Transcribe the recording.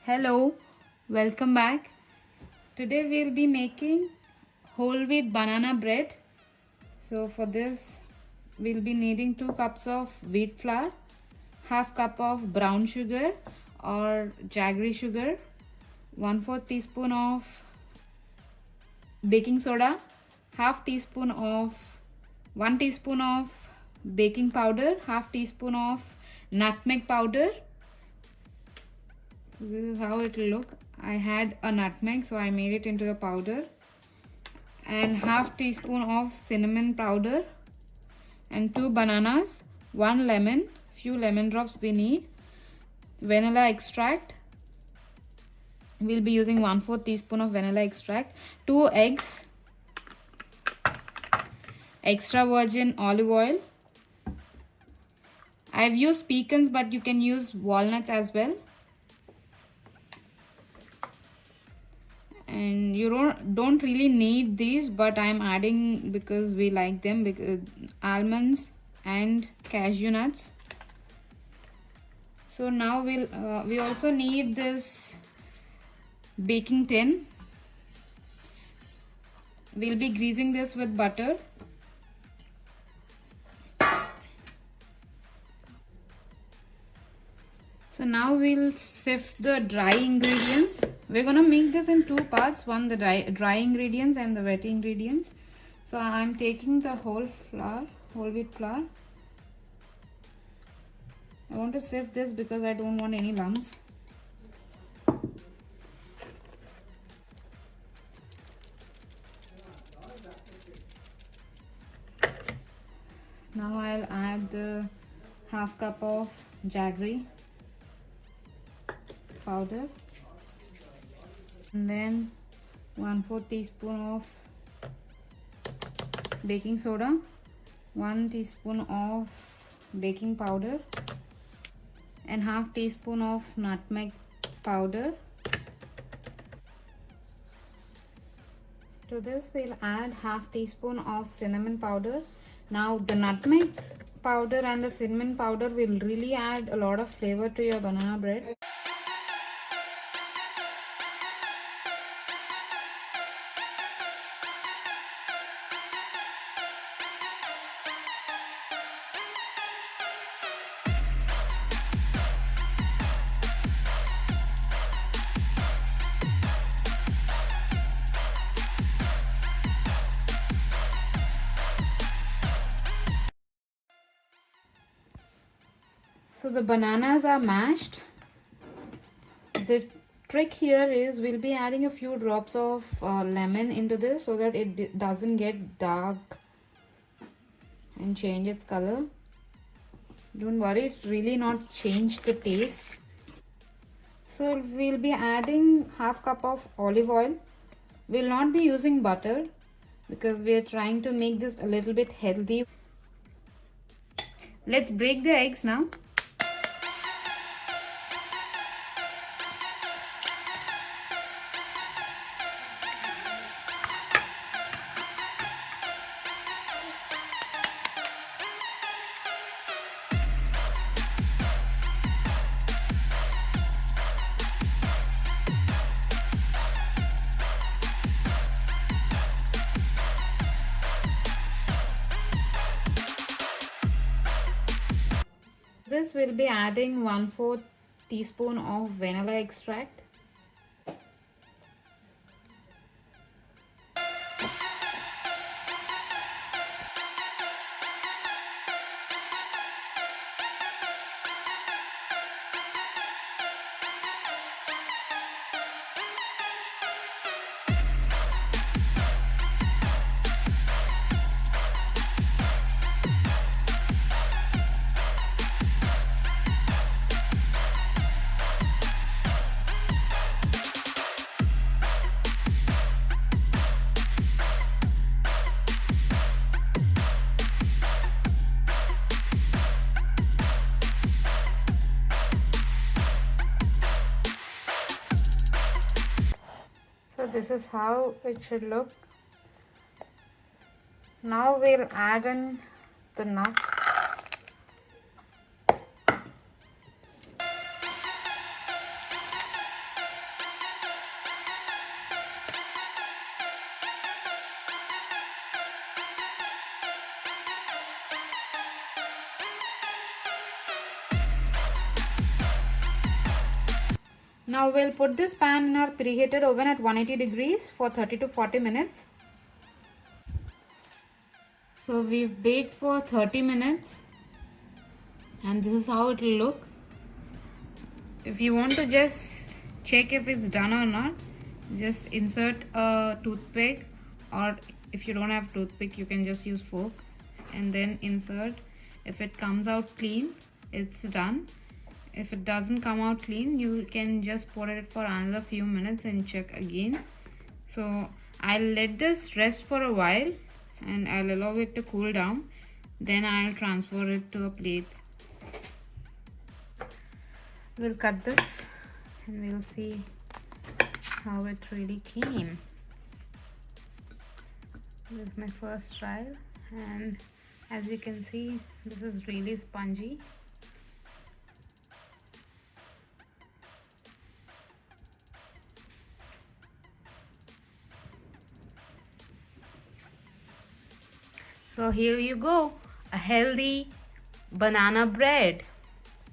Hello, welcome back. Today we'll be making whole wheat banana bread. So for this we'll be needing 2 cups of wheat flour, half cup of brown sugar or jaggery sugar, 1/4 teaspoon of baking soda, half teaspoon of 1 teaspoon of baking powder, half teaspoon of nutmeg powder. So this is how it will look. I had a nutmeg, so I made it into a powder, and half teaspoon of cinnamon powder, and 2 bananas, 1 lemon, few lemon drops we need, vanilla extract. We'll be using 1/4 teaspoon of vanilla extract, 2 eggs, extra virgin olive oil. I've used pecans, but you can use walnuts as well. And you don't really need these, but I'm adding because we like them, because almonds and cashew nuts. So now we also need this baking tin. We'll be greasing this with butter. So now we'll sift the dry ingredients. We're gonna make this in 2 parts, one the dry ingredients and the wet ingredients. So I'm taking the whole wheat flour. I want to sift this because I don't want any lumps. Now I'll add the half cup of jaggery powder, and then 1/4 teaspoon of baking soda, 1 teaspoon of baking powder, and half teaspoon of nutmeg powder. To this we'll add half teaspoon of cinnamon powder. Now the nutmeg powder and the cinnamon powder will really add a lot of flavor to your banana bread. So the bananas are mashed. The trick here is we'll be adding a few drops of lemon into this so that it doesn't get dark and change its color. Don't worry, it really not change the taste. So we'll be adding half cup of olive oil. We'll not be using butter because we are trying to make this a little bit healthy. Let's break the eggs now. This will be adding 1/4 teaspoon of vanilla extract. So this is how it should look. Now we'll add in the nuts. Now we'll put this pan in our preheated oven at 180 degrees for 30 to 40 minutes. So we've baked for 30 minutes and this is how it will look. If you want to just check if it's done or not, just insert a toothpick, or if you don't have toothpick you can just use fork and then insert. If it comes out clean, it's done. If it doesn't come out clean, you can just put it for another few minutes and check again. So I'll let this rest for a while and I'll allow it to cool down, then I'll transfer it to a plate. We'll cut this and we'll see how it really came. This is my first trial and as you can see, this is really spongy. So here you go, a healthy banana bread.